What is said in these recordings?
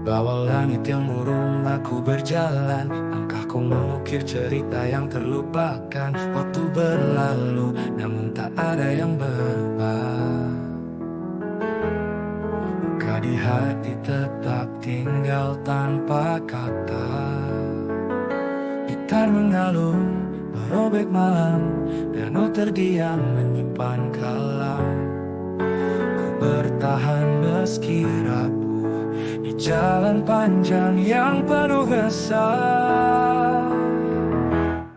bawah langit yang murung aku berjalan, langkahku mengukir cerita yang terlupakan. Waktu berlalu namun tak ada yang berubah. Luka di hati tetap tinggal tanpa kata. Gitar mengalun, merobek malam, piano terdiam menyimpan kalam. Ku bertahan meski rapuh di jalan panjang yang penuh resah.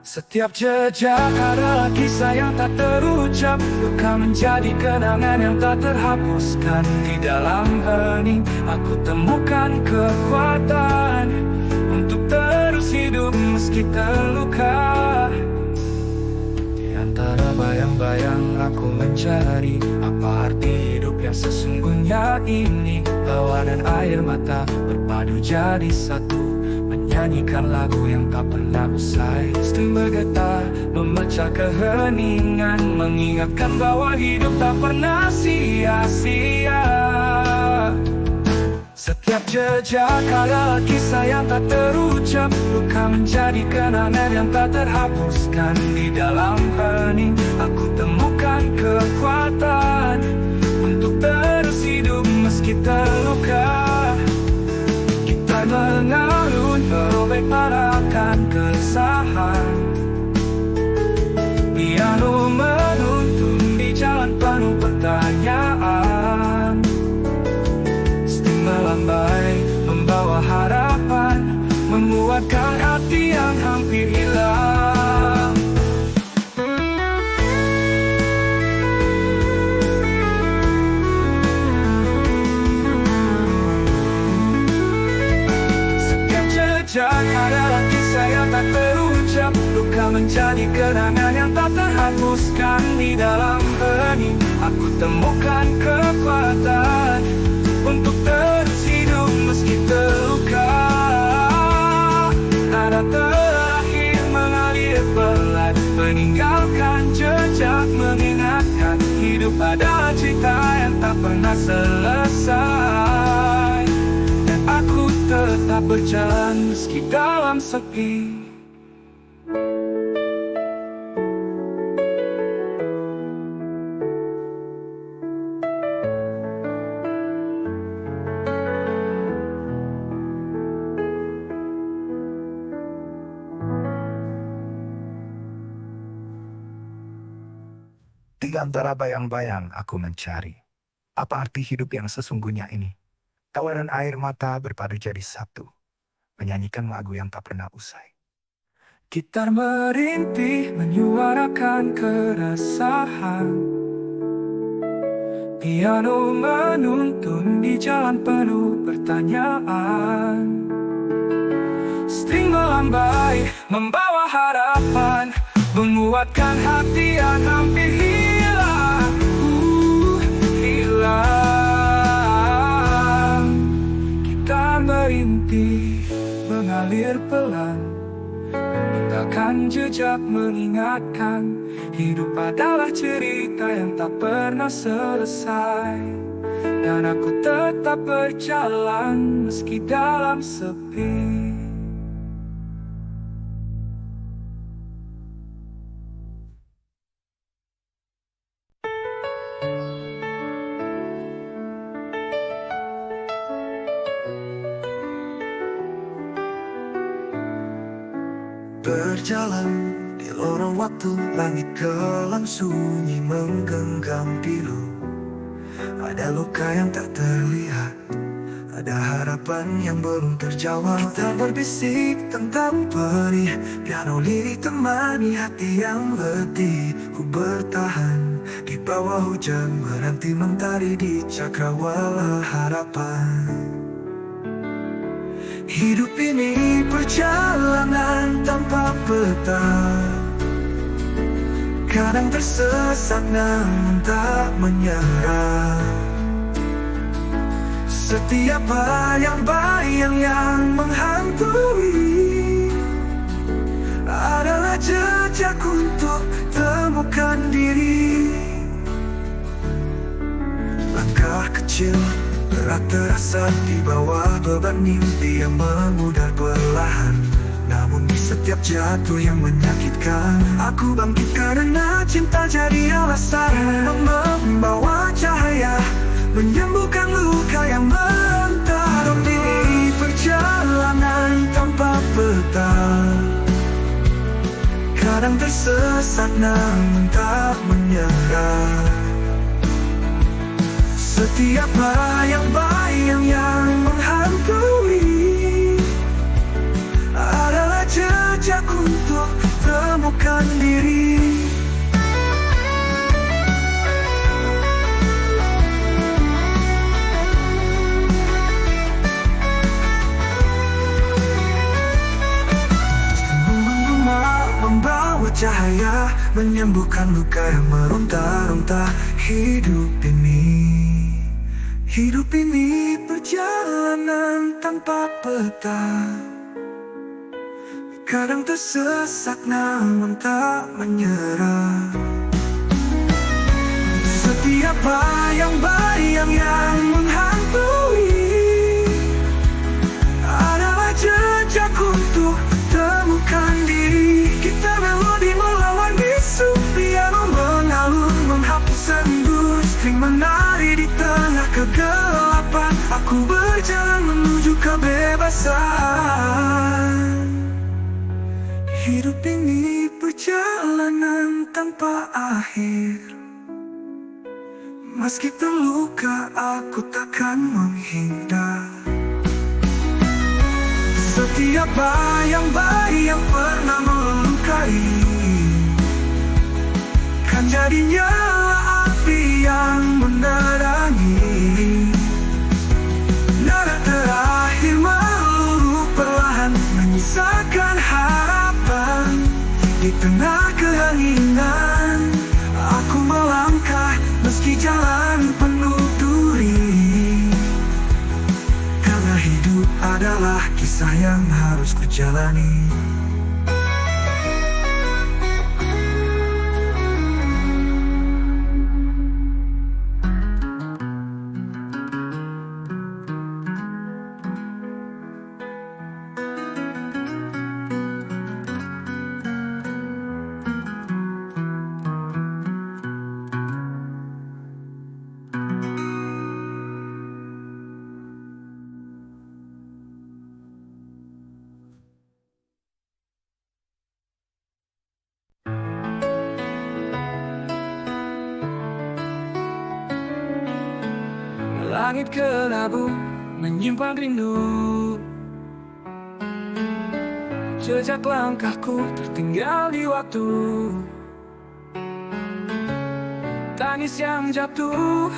Setiap jejak adalah kisah yang tak terucap, luka menjadi kenangan yang tak terhapuskan. Di dalam hening aku temukan kekuatan untuk terus hidup meski terluka. Di antara bayang-bayang aku mencari apa arti hidup yang sesungguhnya ini. Tawa dan air mata berpadu jadi satu, menyanyikan lagu yang tak pernah usai. String bergetar memecah keheningan, mengingatkan bahwa hidup tak pernah sia-sia. Setiap jejak adalah kisah yang tak terucap, luka menjadi kenangan yang tak terhapuskan. Di dalam hening aku temukan kekuatan untuk terus hidup meski terluka. Gitar mengalun, merobek marakan keresahan. Piano menuntun di jalan penuh pertanyaan. Sting melambai, membawa harapan, menguatkan hati yang hampir hilang. Sejak adalah kisah yang tak terucap, luka menjadi kenangan yang tak terhapuskan. Di dalam hening aku temukan kekuatan untuk terus hidup meski terluka. Nada terakhir mengalir pelan, meninggalkan jejak, mengingatkan hidup adalah cerita yang tak pernah selesai. Aku tetap berjalan meski dalam sepi. Di antara bayang-bayang aku mencari apa arti hidup yang sesungguhnya ini. Tawa dan air mata berpadu jadi satu, menyanyikan lagu yang tak pernah usai. Gitar merintih menyuarakan keresahan. Piano menuntun di jalan penuh pertanyaan. String melambai, membawa harapan, menguatkan hati yang hampir hilang. Gitar merintih, mengalir pelan, meninggalkan jejak, mengingatkan hidup adalah cerita yang tak pernah selesai. Dan aku tetap berjalan meski dalam sepi. Berjalan di lorong waktu, langit kelam sunyi menggenggam pilu. Ada luka yang tak terlihat, ada harapan yang belum terjawab. Kita berbisik tentang perih, piano lirik temani hati yang letih. Ku bertahan di bawah hujan, menanti mentari di cakrawala harapan. Hidup ini perjalanan tanpa peta, kadang tersesat namun tak menyerah. Setiap bayang-bayang yang menghantui adalah jejak untuk temukan diri. Langkah kecil berat terasa di bawah beban mimpi yang memudar perlahan. Namun di setiap jatuh yang menyakitkan, aku bangkit karena cinta jadi alasan. Membawa cahaya, menyembuhkan luka yang mentarung di perjalanan tanpa peta. Kadang tersesat namun tak menyerah. Setiap bayang-bayang yang menghantui adalah jejak untuk temukan diri. Membawa cahaya, menyembuhkan luka yang meronta-ronta. Hidup ini perjalanan tanpa peta. Kadang tersesat namun tak menyerah. Setiap bayang-bayang yang menghantui adalah jejak untuk temukan diri. Kita melodi melawan bisu, piano mengalun menghapus sendu, string menari di tengah kegelapan. Aku berjalan menuju kebebasan. Hidup ini perjalanan tanpa akhir. Meski terluka, aku takkan menghindar. Setiap bayang-bayang pernah melukai, kan jadi nyala api yang menerangi. Nada terakhir meluluh perlahan, menyisakan harapan. Di tengah kehanginan, aku melangkah meski jalan penuh duri. Karena hidup adalah kisah yang harus kujalani. Langit kelabu menyimpan rindu, jejak langkahku tertinggal di waktu. Tangis yang jatuh,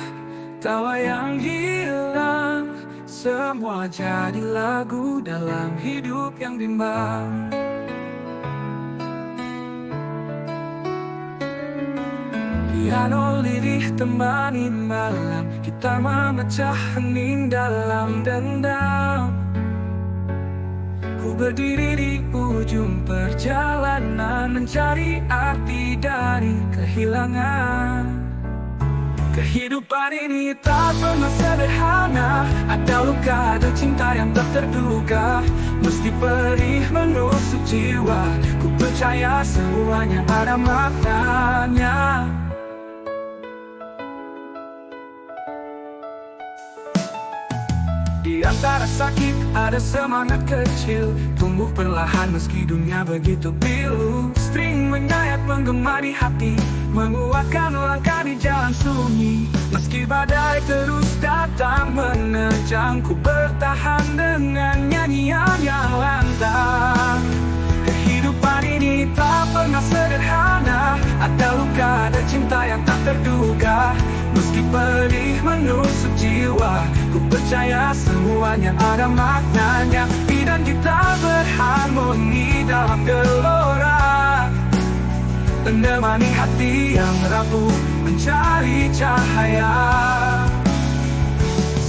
tawa yang hilang, semua jadi lagu dalam hidup yang bimbang. Piano lirih temani malam, kita memecah hening dalam dendam. Ku berdiri di ujung perjalanan, mencari arti dari kehilangan. Kehidupan ini tak pernah sederhana, ada luka, ada cinta yang tak terduga. Mesti perih menusuk jiwa, ku percaya semuanya ada maknanya. Di antara sakit ada semangat kecil, tumbuh perlahan meski dunia begitu pilu. String menyayat menggema di hati, menguatkan langkah di jalan sunyi. Meski badai terus datang menerjang, ku bertahan dengan nyanyian yang lantang. Kehidupan ini tak pernah sederhana, ada luka, ada cinta yang tak terduga. Meski pedih menusuk jiwa, ku percaya semuanya ada maknanya. Dan kita berharmoni dalam gelora, menemani hati yang rapuh mencari cahaya.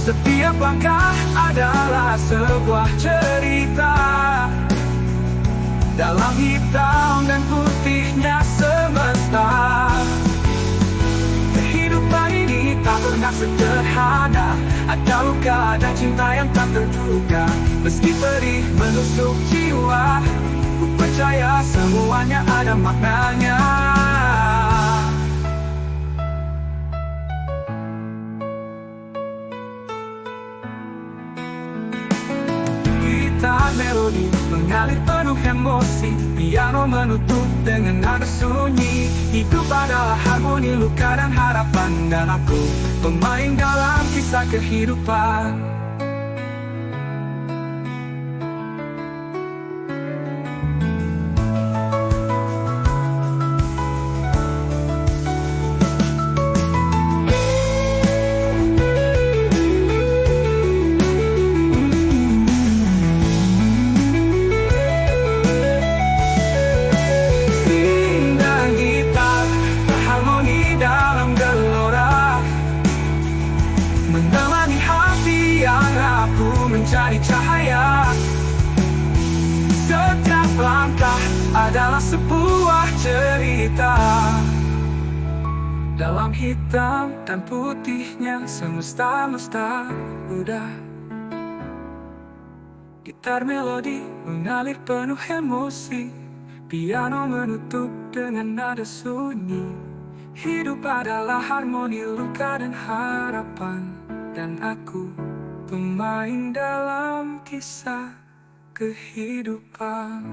Setiap langkah adalah sebuah cerita, dalam hitam dan putihnya semesta. Kehidupan ini tak pernah sederhana. Ada luka, ada cinta yang tak terduga. Meski pedih menusuk jiwa, ku percaya semuanya ada maknanya. Gitar melodi mengalir penuh emosi, piano menutup dengan nada sunyi. Hidup adalah harmoni, luka dan harapan, dan aku pemain dalam kisah kehidupan. Menemani hati yang rapuh mencari cahaya. Setiap langkah adalah sebuah cerita. Dalam hitam dan putihnya semesta udah. Gitar melodi mengalir penuh emosi, piano menutup dengan nada sunyi. Hidup adalah harmoni, luka dan harapan, dan aku pemain dalam kisah kehidupan.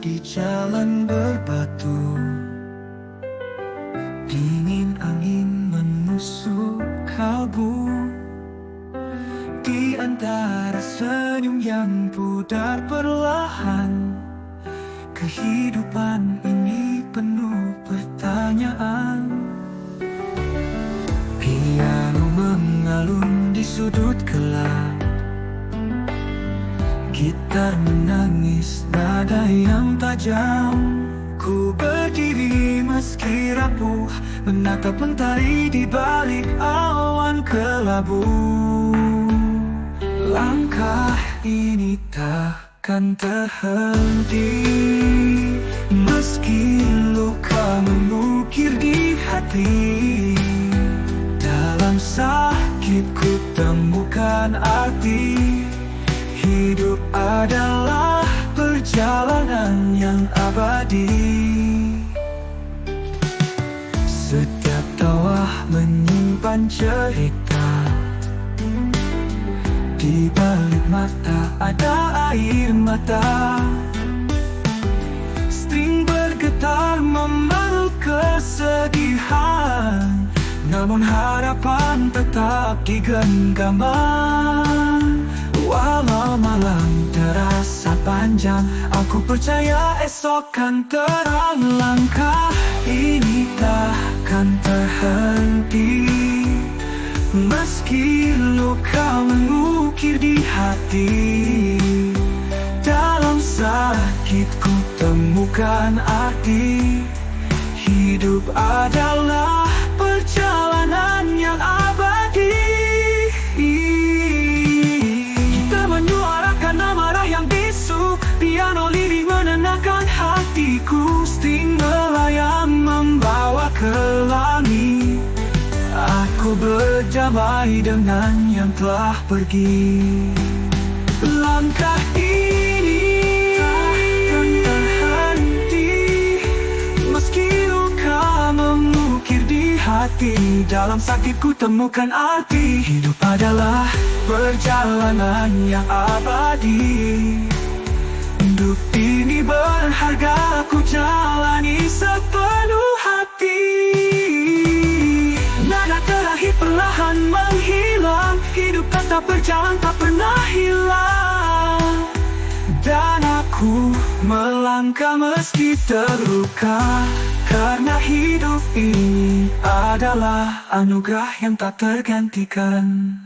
Di jalan berbatu, dingin angin menusuk kalbu. Di antara senyum yang pudar perlahan, kehidupan ini penuh pertanyaan. Piano mengalun di sudut gelap, gitar menangis nada yang tajam. Ku berdiri meski rapuh, menatap mentari di balik awan kelabu. Langkah ini takkan terhenti, meski luka mengukir di hati. Dalam sakit ku temukan arti. Hidup adalah perjalanan yang abadi. Setiap tawa menyimpan cerita. Di balik mata ada air mata. String bergetar memeluk kesedihan, namun harapan tetap di genggaman. Walau malam terasa panjang, aku percaya esok kan terang. Langkah ini takkan terhenti, meski luka mengukir di hati. Dalam sakit ku temukan arti. Hidup adalah perjalanan yang abadi. Piano lirih menenangkan hatiku. String melayang membawa ke langit. Aku berdamai dengan yang telah pergi. Langkah ini takkan terhenti, meski luka mengukir di hati. Dalam sakitku temukan arti. Hidup adalah perjalanan yang abadi. Hidup ini berharga, aku jalani sepenuh hati. Nada terakhir perlahan menghilang. Hidup tetap berjalan, tak pernah hilang. Dan aku melangkah meski terluka, karena hidup ini adalah anugerah yang tak tergantikan.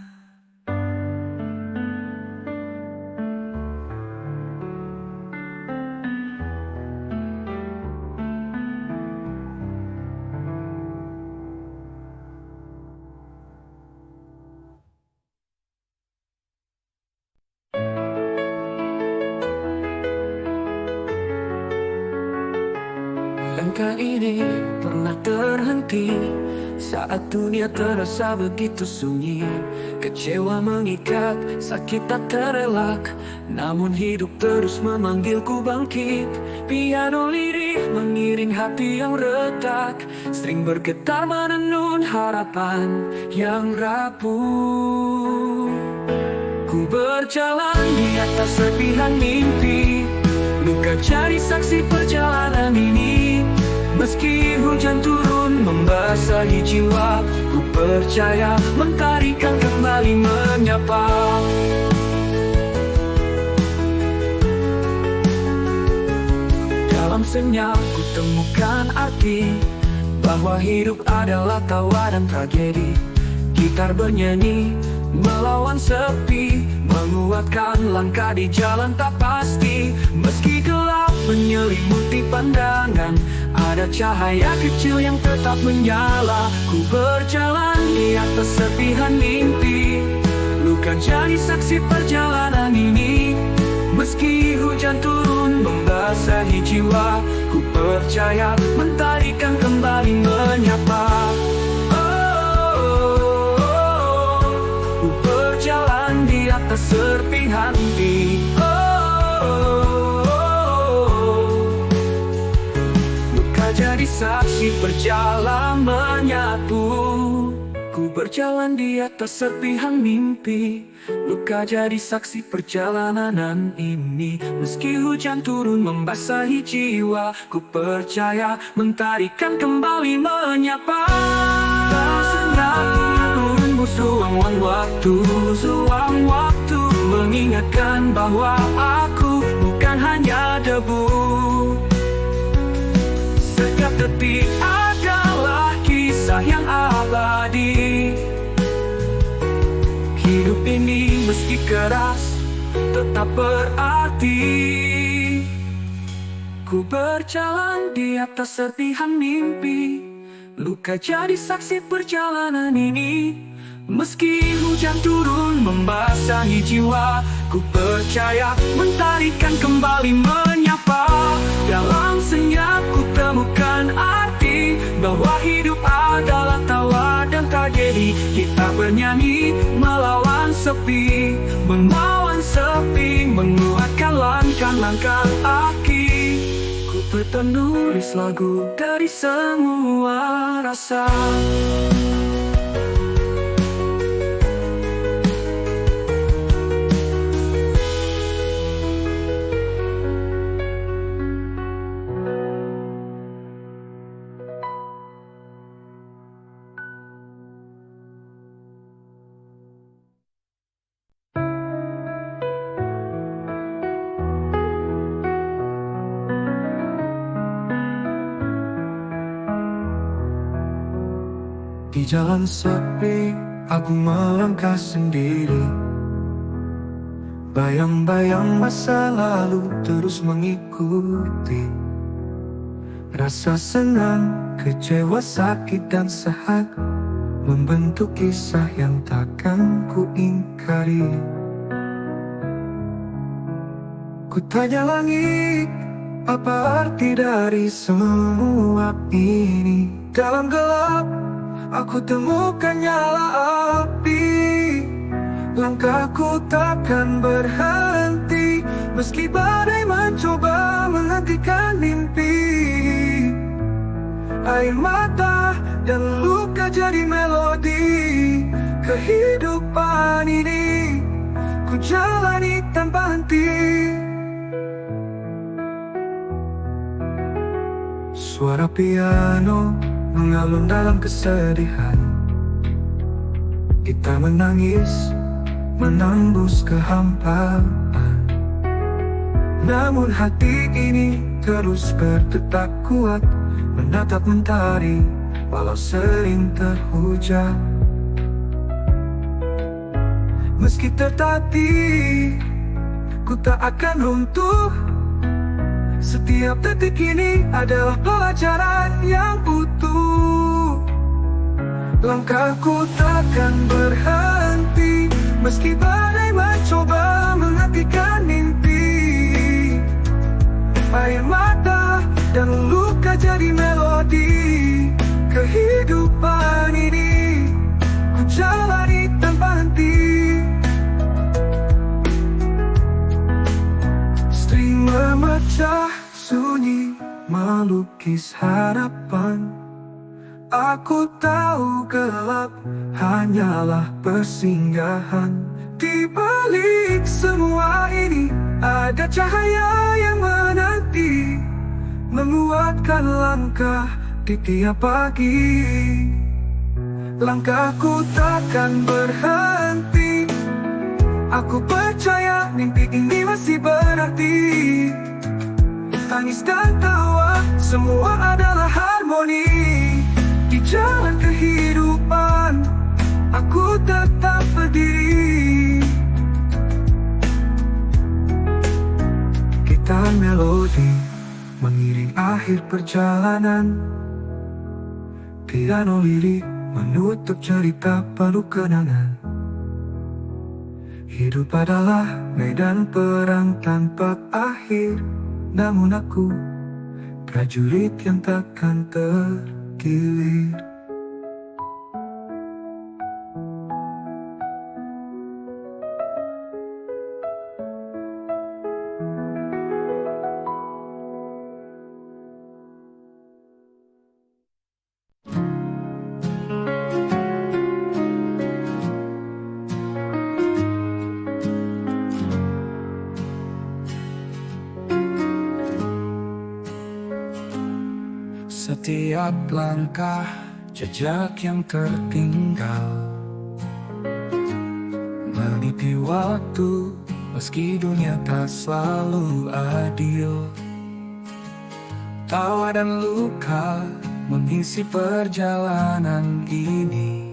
Langkah ini pernah terhenti saat dunia terasa begitu sunyi. Kecewa mengikat, sakit tak terelak, namun hidup terus memanggilku bangkit. Piano lirih mengiring hati yang retak, string bergetar menenun harapan yang rapuh. Ku berjalan di atas serpihan mimpi, luka cari saksi perjalanan ini. Meski hujan turun membasahi jiwa, ku percaya mentarikan kembali menyapa. Dalam senyap ku temukan arti bahwa hidup adalah tawa dan tragedi. Gitar bernyanyi melawan sepi, menguatkan langkah di jalan tak pasti. Meski gelap menyelimuti pandangan, ada cahaya kecil yang tetap menyala. Ku berjalan di atas serpihan mimpi, luka jadi saksi perjalanan ini. Meski hujan turun membasahi jiwa, ku percaya mentarikan kembali menyapa. Ku berjalan di atas serpihan mimpi. Luka jadi saksi perjalanan menyatu. Ku berjalan di atas serpihan mimpi, luka jadi saksi perjalanan ini. Meski hujan turun membasahi jiwa, ku percaya mentarikan kembali menyapa. Tak senyap menunggu suang waktu mengingatkan bahwa aku bukan hanya debu. Setiap detik adalah kisah yang abadi. Hidup ini meski keras tetap berarti. Ku berjalan di atas serpihan mimpi, luka jadi saksi perjalanan ini. Meski hujan turun membasahi jiwa, ku percaya mentarikan kembali menyapa. Dalam senyap ku temukan arti bahwa hidup adalah tawa dan tragedi. Kita bernyanyi melawan sepi, menguatkan langkah-langkah kaki. Ku berpenulis lagu dari semua rasa. Di jalan sepi, aku melangkah sendiri. Bayang-bayang masa lalu terus mengikuti. Rasa senang, kecewa, sakit, dan sehat membentuk kisah yang takkan ku ingkari. Ku tanya langit, apa arti dari semua ini? Dalam gelap aku temukan nyala api. Langkahku takkan berhenti, meski badai mencoba menghentikan mimpi. Air mata dan luka jadi melodi kehidupan ini. Ku jalani tanpa henti. Suara piano mengalun dalam kesedihan. Kita menangis, menembus kehampaan. Namun hati ini terus berdetak kuat, menatap mentari walau sering terhujan. Meski tertatih, ku tak akan runtuh. Setiap detik ini adalah pelajaran yang utuh. Langkahku takkan berhenti, meski badai mencoba menghentikan mimpi. Air mata dan luka jadi melodi. Kehidupan ini ku jalani tanpa henti. String memecah sunyi, melukis harapan. Aku tahu gelap hanyalah persinggahan. Di balik semua ini ada cahaya yang menanti, menguatkan langkah di tiap pagi. Langkahku takkan berhenti. Aku percaya mimpi ini masih berarti. Tangis dan tawa semua adalah harmoni. Di jalan kehidupan aku tetap berdiri. Gitar melodi mengiring akhir perjalanan. Piano lirik menutup cerita penuh kenangan. Hidup adalah medan perang tanpa akhir, namun aku prajurit yang takkan terkilir. Setiap langkah jejak yang tertinggal, meniti waktu meski dunia tak selalu adil. Tawa dan luka mengisi perjalanan ini.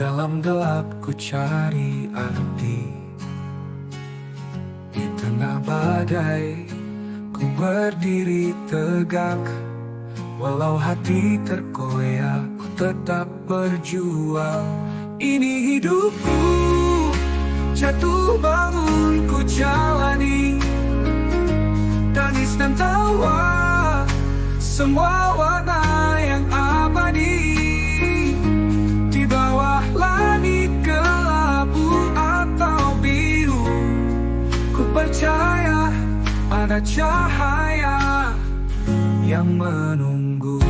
Dalam gelap ku cari arti. Di tengah badai ku berdiri tegak. Walau hati terkoyak, ku tetap berjuang. Ini hidupku, jatuh bangun ku jalani. Tangis dan tawa, semua warna yang abadi. Di bawah langit kelabu atau biru, ku percaya ada cahaya yang menunggu.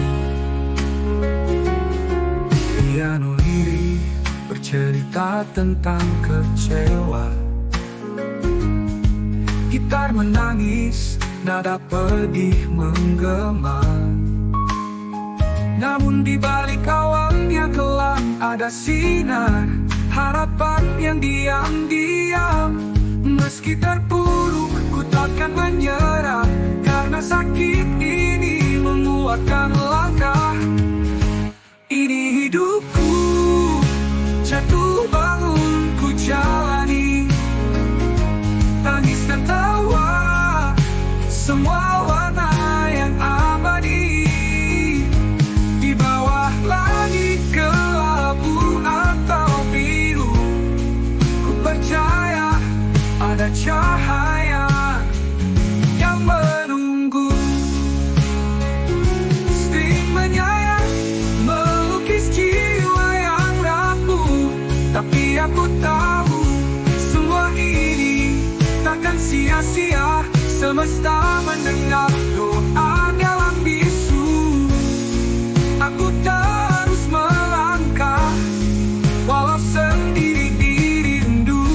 Piano lirik bercerita tentang kecewa. Gitar menangis, nada pedih menggema. Namun di balik awalnya kelam ada sinar, harapan yang diam-diam. Meski terpuruk, ku takkan menyerah, karena sakit ini menguatkan langkah. Ini hidupku, jatuh bangun ku jalani. Tangis dan tawa, semua warna yang abadi. Di bawah langit kelabu atau biru, ku percaya ada cahaya yang menunggu. String menyayat melukis jiwa yang rapuh, tapi aku tahu semua ini takkan sia-sia. Semesta mendengar doa dalam bisu. Aku terus melangkah walau sendiri di rindu.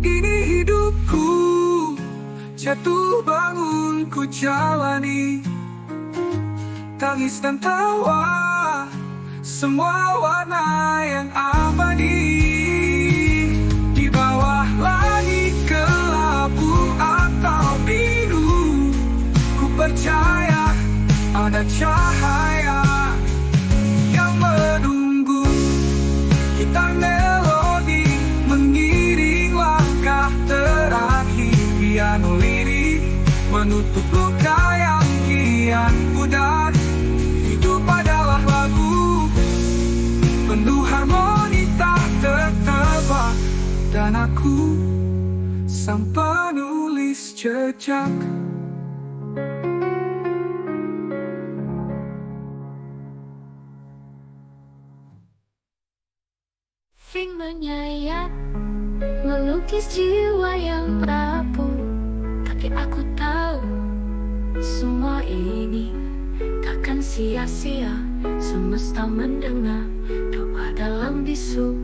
Ini hidupku, jatuh bangun ku jalani. Tangis dan tawa, semua warna yang abadi. Di bawah langit kelabu atau biru, ku percaya ada cahaya yang menunggu. Gitar melodi mengiring langkah terakhir. Piano lirik menutup luka yang kian pudar. Hidup adalah lagu penuh harmoni tak tertebak. Dan aku sang penulis jejak. niat melukis jiwa yang rapuh. Tapi aku tahu semua ini takkan sia-sia. Semesta mendengar doa dalam bisu.